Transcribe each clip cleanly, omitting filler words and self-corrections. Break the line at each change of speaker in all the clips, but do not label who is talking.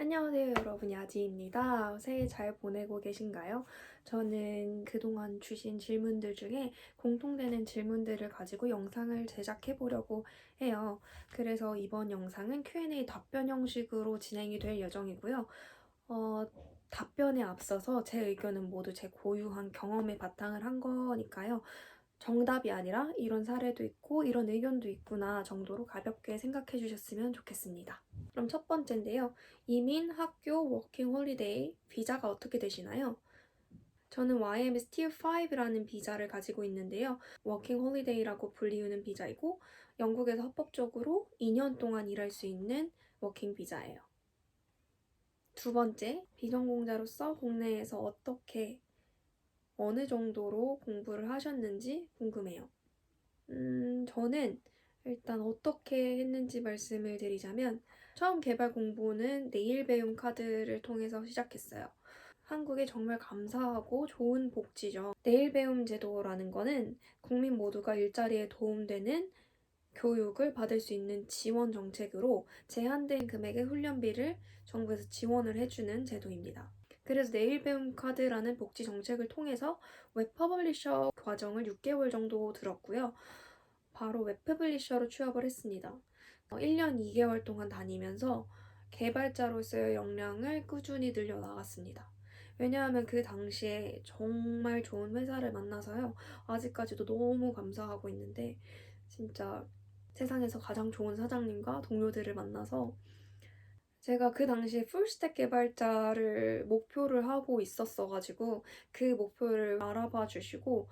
안녕하세요, 여러분. 야지입니다. 새해 잘 보내고 계신가요? 저는 그동안 주신 질문들 중에 공통되는 질문들을 가지고 영상을 제작해 보려고 해요. 그래서 이번 영상은 Q&A 답변 형식으로 진행이 될 예정이고요. 답변에 앞서서 제 의견은 모두 제 고유한 경험에 바탕을 한 거니까요. 정답이 아니라 이런 사례도 있고 이런 의견도 있구나 정도로 가볍게 생각해 주셨으면 좋겠습니다. 그럼 첫 번째인데요. 이민, 학교, 워킹 홀리데이, 비자가 어떻게 되시나요? 저는 YMS Tier 5라는 비자를 가지고 있는데요. 워킹 홀리데이라고 불리우는 비자이고 영국에서 합법적으로 2년 동안 일할 수 있는 워킹 비자예요. 두 번째, 비전공자로서 국내에서 어떻게 어느 정도로 공부를 하셨는지 궁금해요. 저는 일단 어떻게 했는지 말씀을 드리자면 처음 개발 공부는 내일 배움 카드를 통해서 시작했어요. 한국에 정말 감사하고 좋은 복지죠. 내일 배움 제도라는 거는 국민 모두가 일자리에 도움되는 교육을 받을 수 있는 지원 정책으로 제한된 금액의 훈련비를 정부에서 지원을 해주는 제도입니다. 그래서 내일 배움 카드라는 복지 정책을 통해서 웹 퍼블리셔 과정을 6개월 정도 들었고요. 바로 웹 퍼블리셔로 취업을 했습니다. 1년 2개월 동안 다니면서 개발자로서의 역량을 꾸준히 늘려나갔습니다. 왜냐하면 그 당시에 정말 좋은 회사를 만나서요. 아직까지도 너무 감사하고 있는데 진짜 세상에서 가장 좋은 사장님과 동료들을 만나서 제가 그 당시에 풀스택 개발자를 목표를 하고 있었어가지고 그 목표를 알아봐 주시고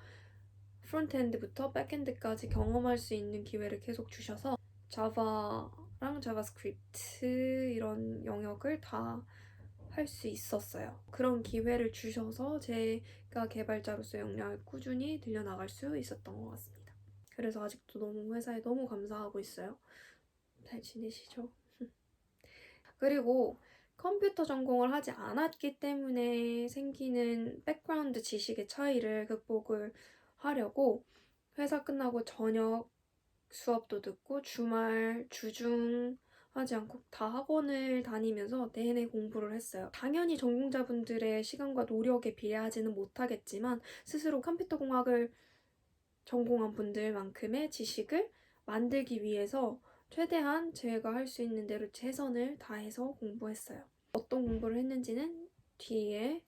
프론트엔드부터 백엔드까지 경험할 수 있는 기회를 계속 주셔서 자바랑 자바스크립트 이런 영역을 다 할 수 있었어요. 그런 기회를 주셔서 제가 개발자로서 역량을 꾸준히 늘려나갈 수 있었던 것 같습니다. 그래서 아직도 너무 회사에 너무 감사하고 있어요. 잘 지내시죠? 그리고 컴퓨터 전공을 하지 않았기 때문에 생기는 백그라운드 지식의 차이를 극복을 하려고 회사 끝나고 저녁 수업도 듣고 주말, 주중 하지 않고 다 학원을 다니면서 내내 공부를 했어요. 당연히 전공자분들의 시간과 노력에 비례하지는 못하겠지만 스스로 컴퓨터 공학을 전공한 분들만큼의 지식을 만들기 위해서 최대한 제가 할 수 있는 대로 최선을 다해서 공부했어요. 어떤 공부를 했는지는 뒤에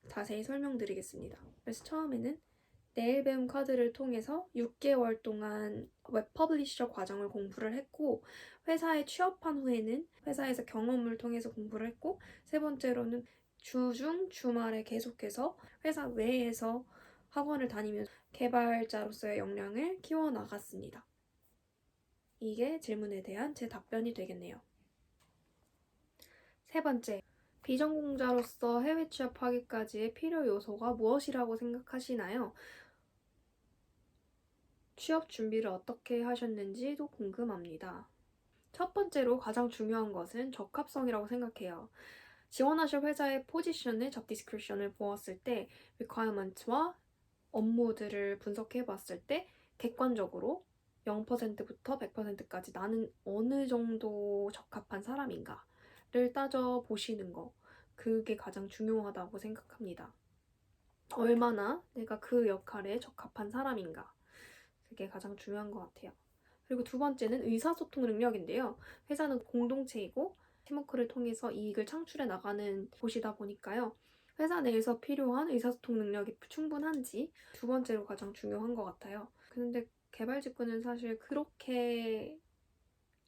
자세히 설명드리겠습니다. 그래서 처음에는 내일 배움 카드를 통해서 6개월 동안 웹 퍼블리셔 과정을 공부를 했고 회사에 취업한 후에는 회사에서 경험을 통해서 공부를 했고 세 번째로는 주중 주말에 계속해서 회사 외에서 학원을 다니면서 개발자로서의 역량을 키워나갔습니다. 이게 질문에 대한 제 답변이 되겠네요. 세 번째, 비전공자로서 해외 취업하기까지의 필요 요소가 무엇이라고 생각하시나요? 취업 준비를 어떻게 하셨는지도 궁금합니다. 첫 번째로 가장 중요한 것은 적합성이라고 생각해요. 지원하실 회사의 포지션의 잡 디스크립션을 보았을 때 requirement와 업무들을 분석해 봤을 때 객관적으로 0%부터 100%까지 나는 어느 정도 적합한 사람인가를 따져 보시는 거. 그게 가장 중요하다고 생각합니다. 얼마나 내가 그 역할에 적합한 사람인가. 그게 가장 중요한 것 같아요. 그리고 두 번째는 의사소통 능력인데요. 회사는 공동체이고 팀워크를 통해서 이익을 창출해 나가는 곳이다 보니까요. 회사 내에서 필요한 의사소통 능력이 충분한지 두 번째로 가장 중요한 것 같아요. 근데 개발 직군은 사실 그렇게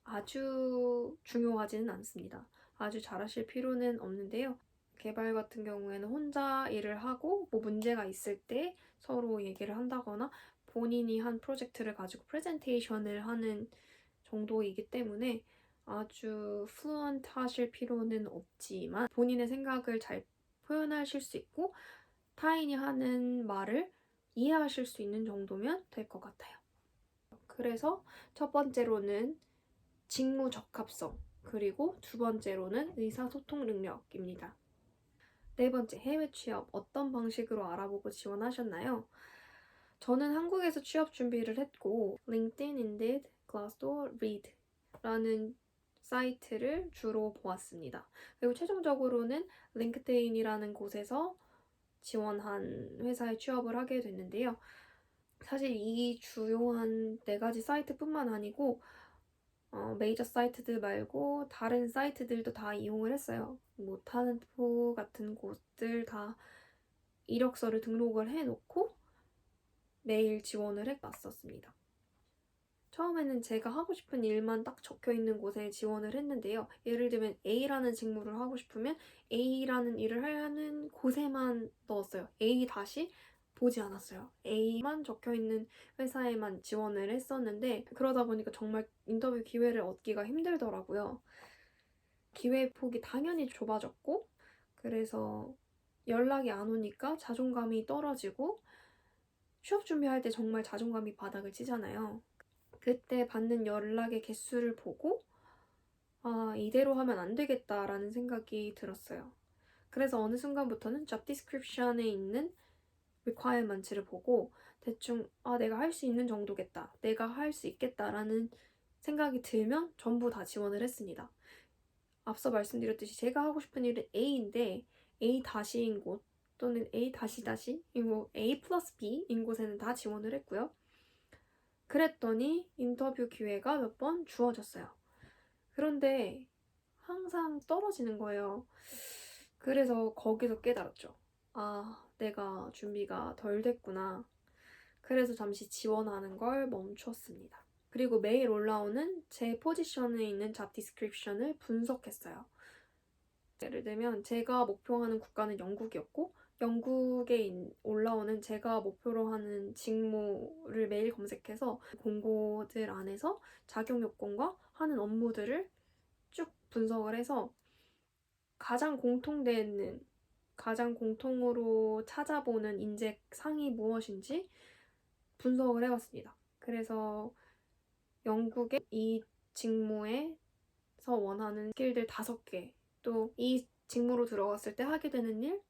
아주 중요하지는 않습니다. 아주 잘하실 필요는 없는데요. 개발 같은 경우에는 혼자 일을 하고 뭐 문제가 있을 때 서로 얘기를 한다거나 본인이 한 프로젝트를 가지고 프레젠테이션을 하는 정도이기 때문에 아주 플루언트 하실 필요는 없지만 본인의 생각을 잘 표현하실 수 있고 타인이 하는 말을 이해하실 수 있는 정도면 될 것 같아요. 그래서 첫 번째로는 직무 적합성, 그리고 두 번째로는 의사소통 능력입니다. 네 번째, 해외 취업 어떤 방식으로 알아보고 지원하셨나요? 저는 한국에서 취업 준비를 했고 LinkedIn, Indeed, Glassdoor, Reed라는 사이트를 주로 보았습니다. 그리고 최종적으로는 링크드인이라는 곳에서 지원한 회사에 취업을 하게 됐는데요. 사실 이 주요한 4가지 사이트뿐만 아니고 메이저 사이트들 말고 다른 사이트들도 다 이용을 했어요. 뭐 타len트포 같은 곳들 다 이력서를 등록을 해놓고 메일 지원을 해봤었습니다. 처음에는 제가 하고 싶은 일만 딱 적혀있는 곳에 지원을 했는데요. 예를 들면 A라는 직무를 하고 싶으면 A라는 일을 하는 곳에만 넣었어요. A 다시 보지 않았어요. A만 적혀있는 회사에만 지원을 했었는데 그러다 보니까 정말 인터뷰 기회를 얻기가 힘들더라고요. 기회 폭이 당연히 좁아졌고 그래서 연락이 안 오니까 자존감이 떨어지고 취업 준비할 때 정말 자존감이 바닥을 치잖아요. 그때 받는 연락의 개수를 보고 이대로 하면 안 되겠다라는 생각이 들었어요. 그래서 어느 순간부터는 job description에 있는 requirements를 보고 대충 내가 할 수 있는 정도겠다. 내가 할 수 있겠다라는 생각이 들면 전부 다 지원을 했습니다. 앞서 말씀드렸듯이 제가 하고 싶은 일은 A인데 A-인 곳 또는 A-이고 A 플러스 B인 곳에는 다 지원을 했고요. 그랬더니 인터뷰 기회가 몇 번 주어졌어요. 그런데 항상 떨어지는 거예요. 그래서 거기서 깨달았죠. 내가 준비가 덜 됐구나. 그래서 잠시 지원하는 걸 멈췄습니다. 그리고 매일 올라오는 제 포지션에 있는 잡 디스크립션을 분석했어요. 예를 들면 제가 목표하는 국가는 영국이었고 영국에 올라오는 제가 목표로 하는 직무를 매일 검색해서 공고들 안에서 자격 요건과 하는 업무들을 쭉 분석을 해서 가장 공통으로 찾아보는 인재 상이 무엇인지 분석을 해봤습니다. 그래서 영국의 이 직무에서 원하는 스킬들 5개, 또 이 직무로 들어갔을 때 하게 되는 일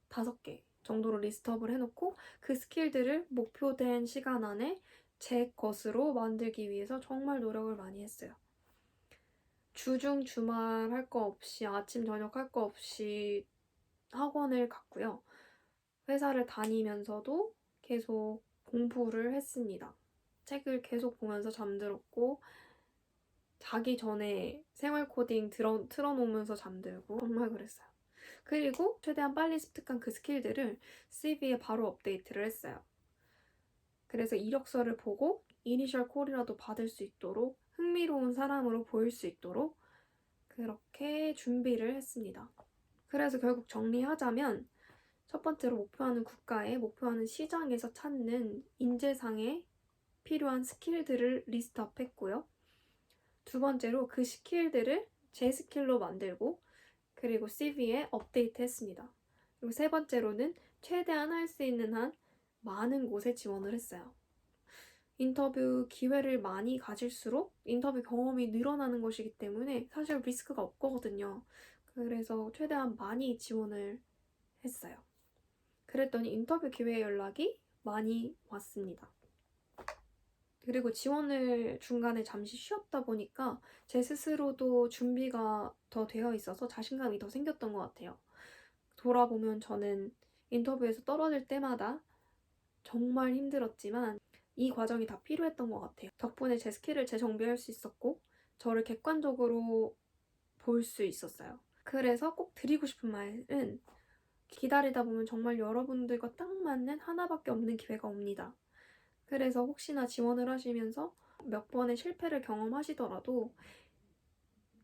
5개 정도로 리스트업을 해놓고 그 스킬들을 목표된 시간 안에 제 것으로 만들기 위해서 정말 노력을 많이 했어요. 주중 주말 할 거 없이 아침 저녁 할 거 없이 학원을 갔고요. 회사를 다니면서도 계속 공부를 했습니다. 책을 계속 보면서 잠들었고 자기 전에 생활 코딩 틀어놓으면서 잠들고 정말 그랬어요. 그리고 최대한 빨리 습득한 그 스킬들을 CV에 바로 업데이트를 했어요. 그래서 이력서를 보고 이니셜 콜이라도 받을 수 있도록 흥미로운 사람으로 보일 수 있도록 그렇게 준비를 했습니다. 그래서 결국 정리하자면 첫 번째로 목표하는 국가에 목표하는 시장에서 찾는 인재상에 필요한 스킬들을 리스트업했고요. 두 번째로 그 스킬들을 제 스킬로 만들고 그리고 CV에 업데이트했습니다. 그리고 세 번째로는 최대한 할 수 있는 한 많은 곳에 지원을 했어요. 인터뷰 기회를 많이 가질수록 인터뷰 경험이 늘어나는 것이기 때문에 사실 리스크가 없거든요. 그래서 최대한 많이 지원을 했어요. 그랬더니 인터뷰 기회 연락이 많이 왔습니다. 그리고 지원을 중간에 잠시 쉬었다 보니까 제 스스로도 준비가 더 되어 있어서 자신감이 더 생겼던 것 같아요. 돌아보면 저는 인터뷰에서 떨어질 때마다 정말 힘들었지만 이 과정이 다 필요했던 것 같아요. 덕분에 제 스킬을 재정비할 수 있었고 저를 객관적으로 볼 수 있었어요. 그래서 꼭 드리고 싶은 말은 기다리다 보면 정말 여러분들과 딱 맞는 하나밖에 없는 기회가 옵니다. 그래서 혹시나 지원을 하시면서 몇 번의 실패를 경험하시더라도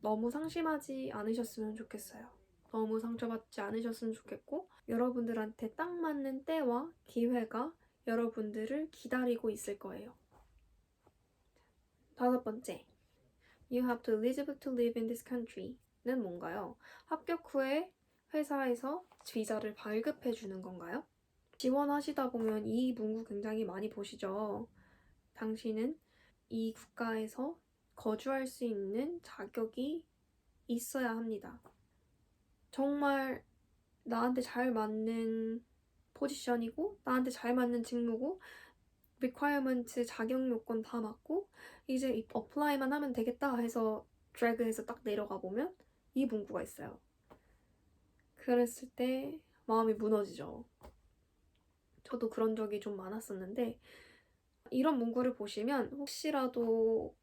너무 상심하지 않으셨으면 좋겠어요. 너무 상처받지 않으셨으면 좋겠고 여러분들한테 딱 맞는 때와 기회가 여러분들을 기다리고 있을 거예요. 5번째, You have to eligible to live in this country는 뭔가요? 합격 후에 회사에서 비자를 발급해 주는 건가요? 지원하시다 보면 이 문구 굉장히 많이 보시죠. 당신은 이 국가에서 거주할 수 있는 자격이 있어야 합니다. 정말 나한테 잘 맞는 포지션이고 나한테 잘 맞는 직무고 requirement 자격 요건 다 맞고 이제 어플라이만 하면 되겠다 해서 드래그해서 딱 내려가 보면 이 문구가 있어요. 그랬을 때 마음이 무너지죠. 저도 그런 적이 좀 많았었는데 이런 문구를 보시면 혹시라도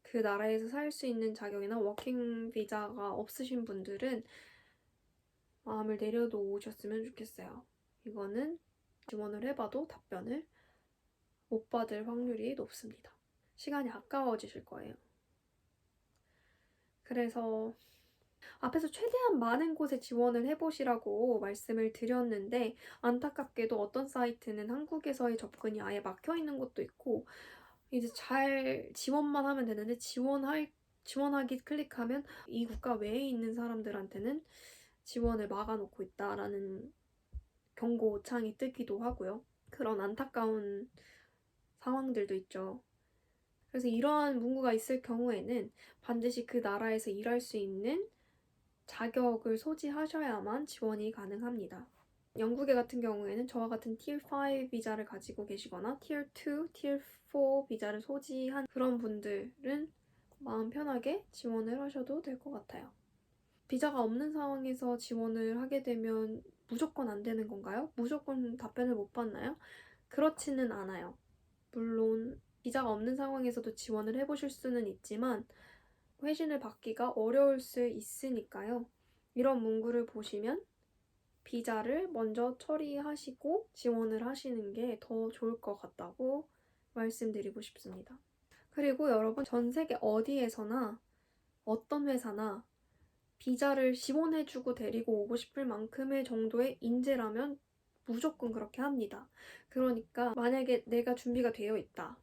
그 나라에서 살 수 있는 자격이나 워킹 비자가 없으신 분들은 마음을 내려놓으셨으면 좋겠어요. 이거는 지원을 해봐도 답변을 못 받을 확률이 높습니다. 시간이 아까워지실 거예요. 그래서 앞에서 최대한 많은 곳에 지원을 해보시라고 말씀을 드렸는데 안타깝게도 어떤 사이트는 한국에서의 접근이 아예 막혀있는 것도 있고 이제 잘 지원만 하면 되는데 지원하기 클릭하면 이 국가 외에 있는 사람들한테는 지원을 막아놓고 있다라는 경고창이 뜨기도 하고요. 그런 안타까운 상황들도 있죠. 그래서 이러한 문구가 있을 경우에는 반드시 그 나라에서 일할 수 있는 자격을 소지하셔야만 지원이 가능합니다. 영국에 같은 경우에는 저와 같은 Tier 5 비자를 가지고 계시거나 Tier 2, Tier 4 비자를 소지한 그런 분들은 마음 편하게 지원을 하셔도 될 것 같아요. 비자가 없는 상황에서 지원을 하게 되면 무조건 안 되는 건가요? 무조건 답변을 못 받나요? 그렇지는 않아요. 물론 비자가 없는 상황에서도 지원을 해보실 수는 있지만 회신을 받기가 어려울 수 있으니까요. 이런 문구를 보시면 비자를 먼저 처리하시고 지원을 하시는 게 더 좋을 것 같다고 말씀드리고 싶습니다. 그리고 여러분 전 세계 어디에서나 어떤 회사나 비자를 지원해주고 데리고 오고 싶을 만큼의 정도의 인재라면 무조건 그렇게 합니다. 그러니까 만약에 내가 준비가 되어 있다.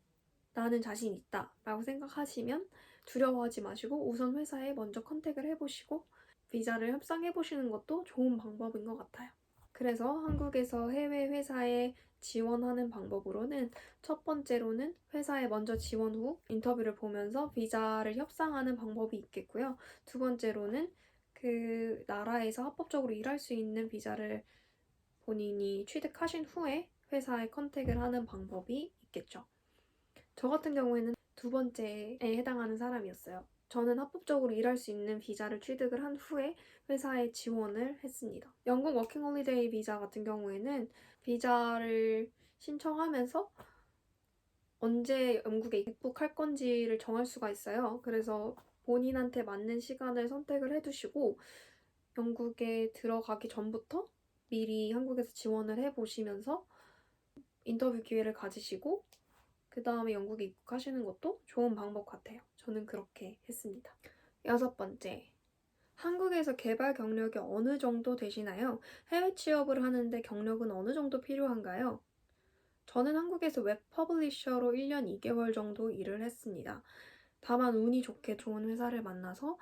나는 자신 있다. 라고 생각하시면 두려워하지 마시고 우선 회사에 먼저 컨택을 해보시고 비자를 협상해보시는 것도 좋은 방법인 것 같아요. 그래서 한국에서 해외 회사에 지원하는 방법으로는 첫 번째로는 회사에 먼저 지원 후 인터뷰를 보면서 비자를 협상하는 방법이 있겠고요. 두 번째로는 그 나라에서 합법적으로 일할 수 있는 비자를 본인이 취득하신 후에 회사에 컨택을 하는 방법이 있겠죠. 저 같은 경우에는 두 번째에 해당하는 사람이었어요. 저는 합법적으로 일할 수 있는 비자를 취득을 한 후에 회사에 지원을 했습니다. 영국 워킹홀리데이 비자 같은 경우에는 비자를 신청하면서 언제 영국에 입국할 건지를 정할 수가 있어요. 그래서 본인한테 맞는 시간을 선택을 해두시고 영국에 들어가기 전부터 미리 한국에서 지원을 해보시면서 인터뷰 기회를 가지시고 그 다음에 영국에 입국하시는 것도 좋은 방법 같아요. 저는 그렇게 했습니다. 여섯 번째, 한국에서 개발 경력이 어느 정도 되시나요? 해외 취업을 하는데 경력은 어느 정도 필요한가요? 저는 한국에서 웹 퍼블리셔로 1년 2개월 정도 일을 했습니다. 다만 운이 좋게 좋은 회사를 만나서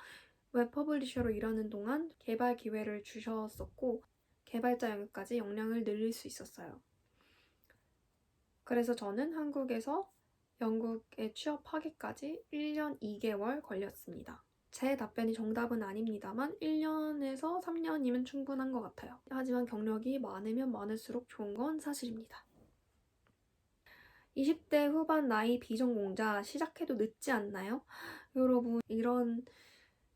웹 퍼블리셔로 일하는 동안 개발 기회를 주셨었고 개발자 영역까지 역량을 늘릴 수 있었어요. 그래서 저는 한국에서 영국에 취업하기까지 1년 2개월 걸렸습니다. 제 답변이 정답은 아닙니다만 1년에서 3년이면 충분한 것 같아요. 하지만 경력이 많으면 많을수록 좋은 건 사실입니다. 20대 후반 나이 비전공자 시작해도 늦지 않나요? 여러분 이런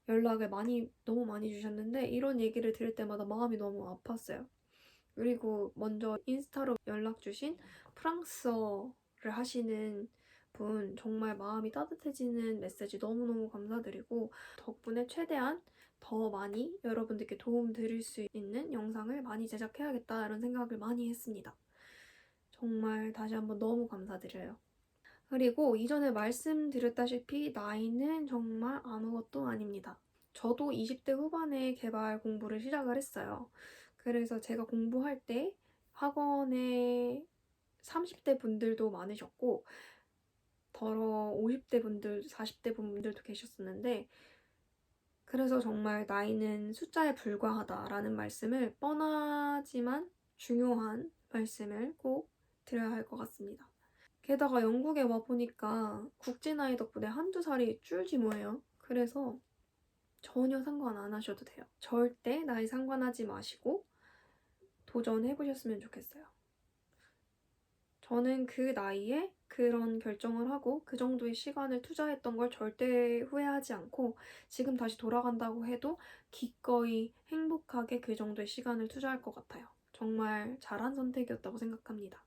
연락을 너무 많이 주셨는데 이런 얘기를 들을 때마다 마음이 너무 아팠어요. 그리고 먼저 인스타로 연락 주신 프랑스어를 하시는 분 정말 마음이 따뜻해지는 메시지 너무너무 감사드리고 덕분에 최대한 더 많이 여러분들께 도움 드릴 수 있는 영상을 많이 제작해야겠다 이런 생각을 많이 했습니다. 정말 다시 한번 너무 감사드려요. 그리고 이전에 말씀드렸다시피 나이는 정말 아무것도 아닙니다. 저도 20대 후반에 개발 공부를 시작을 했어요. 그래서 제가 공부할 때 학원에 30대 분들도 많으셨고 더러 50대 분들, 40대 분들도 계셨었는데 그래서 정말 나이는 숫자에 불과하다라는 말씀을 뻔하지만 중요한 말씀을 꼭 드려야 할 것 같습니다. 게다가 영국에 와보니까 국제 나이 덕분에 한두 살이 줄지 뭐예요. 그래서 전혀 상관 안 하셔도 돼요. 절대 나이 상관하지 마시고 도전해보셨으면 좋겠어요. 저는 그 나이에 그런 결정을 하고 그 정도의 시간을 투자했던 걸 절대 후회하지 않고 지금 다시 돌아간다고 해도 기꺼이 행복하게 그 정도의 시간을 투자할 것 같아요. 정말 잘한 선택이었다고 생각합니다.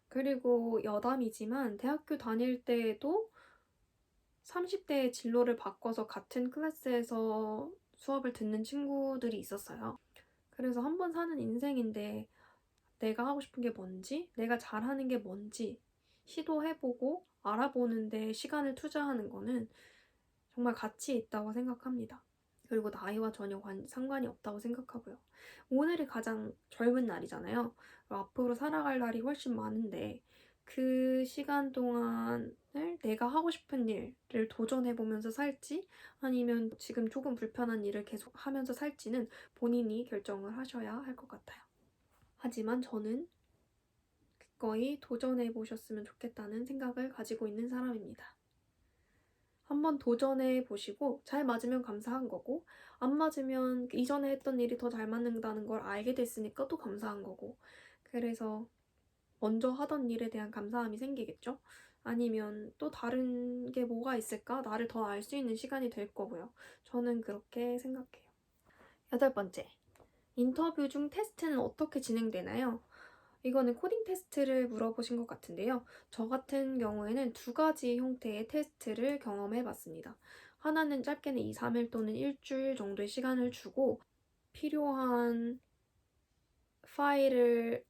그리고 여담이지만 대학교 다닐 때에도 30대의 진로를 바꿔서 같은 클래스에서 수업을 듣는 친구들이 있었어요. 그래서 한 번 사는 인생인데 내가 하고 싶은 게 뭔지, 내가 잘하는 게 뭔지 시도해보고 알아보는데 시간을 투자하는 거는 정말 가치 있다고 생각합니다. 그리고 나이와 전혀 상관이 없다고 생각하고요. 오늘이 가장 젊은 날이잖아요. 앞으로 살아갈 날이 훨씬 많은데 그 시간 동안을 내가 하고 싶은 일을 도전해보면서 살지 아니면 지금 조금 불편한 일을 계속 하면서 살지는 본인이 결정을 하셔야 할 것 같아요. 하지만 저는 기꺼이 도전해보셨으면 좋겠다는 생각을 가지고 있는 사람입니다. 한번 도전해보시고 잘 맞으면 감사한 거고 안 맞으면 이전에 했던 일이 더 잘 맞는다는 걸 알게 됐으니까 또 감사한 거고 그래서 먼저 하던 일에 대한 감사함이 생기겠죠? 아니면 또 다른 게 뭐가 있을까? 나를 더 알 수 있는 시간이 될 거고요. 저는 그렇게 생각해요. 8번째. 인터뷰 중 테스트는 어떻게 진행되나요? 이거는 코딩 테스트를 물어보신 것 같은데요. 저 같은 경우에는 두 가지 형태의 테스트를 경험해 봤습니다. 하나는 짧게는 2, 3일 또는 일주일 정도의 시간을 주고 필요한 파일을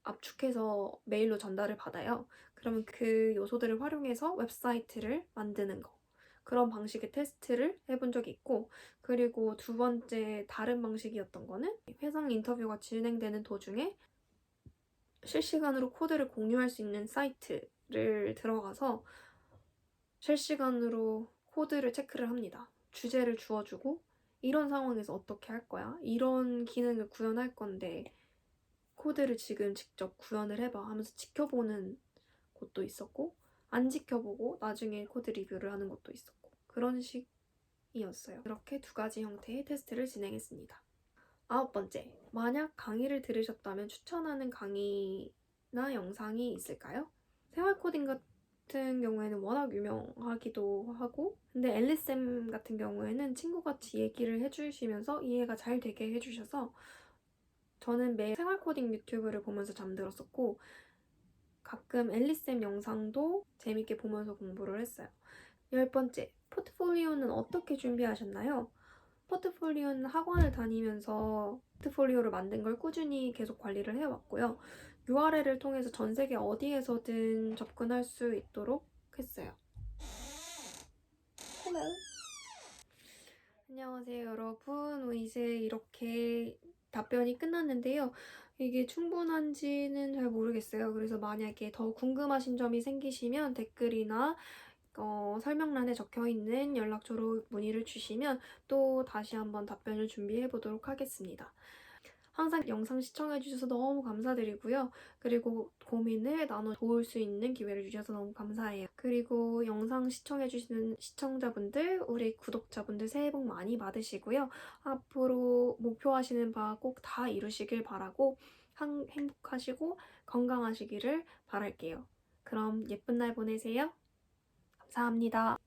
압축해서 메일로 전달을 받아요. 그러면 그 요소들을 활용해서 웹사이트를 만드는 거. 그런 방식의 테스트를 해본 적이 있고, 그리고 두 번째 다른 방식이었던 거는 회상 인터뷰가 진행되는 도중에 실시간으로 코드를 공유할 수 있는 사이트를 들어가서 실시간으로 코드를 체크를 합니다. 주제를 주어주고 이런 상황에서 어떻게 할 거야? 이런 기능을 구현할 건데 코드를 지금 직접 구현을 해봐 하면서 지켜보는 곳도 있었고 안 지켜보고 나중에 코드 리뷰를 하는 것도 있었고 그런 식이었어요. 이렇게 두 가지 형태의 테스트를 진행했습니다. 9번째, 만약 강의를 들으셨다면 추천하는 강의나 영상이 있을까요? 생활 코딩 같은 경우에는 워낙 유명하기도 하고 근데 앨리쌤 같은 경우에는 친구같이 얘기를 해주시면서 이해가 잘 되게 해주셔서 저는 매일 생활 코딩 유튜브를 보면서 잠들었었고 가끔 앨리쌤 영상도 재밌게 보면서 공부를 했어요. 10번째, 포트폴리오는 어떻게 준비하셨나요? 포트폴리오는 학원을 다니면서 포트폴리오를 만든 걸 꾸준히 계속 관리를 해왔고요. URL을 통해서 전 세계 어디에서든 접근할 수 있도록 했어요. Hello. 안녕하세요, 여러분. 이제 이렇게 답변이 끝났는데요. 이게 충분한지는 잘 모르겠어요. 그래서 만약에 더 궁금하신 점이 생기시면 댓글이나 설명란에 적혀있는 연락처로 문의를 주시면 또 다시 한번 답변을 준비해 보도록 하겠습니다. 항상 영상 시청해주셔서 너무 감사드리고요. 그리고 고민을 나눠 도울 수 있는 기회를 주셔서 너무 감사해요. 그리고 영상 시청해주시는 시청자분들, 우리 구독자분들 새해 복 많이 받으시고요. 앞으로 목표하시는 바 꼭 다 이루시길 바라고 행복하시고 건강하시기를 바랄게요. 그럼 예쁜 날 보내세요. 감사합니다.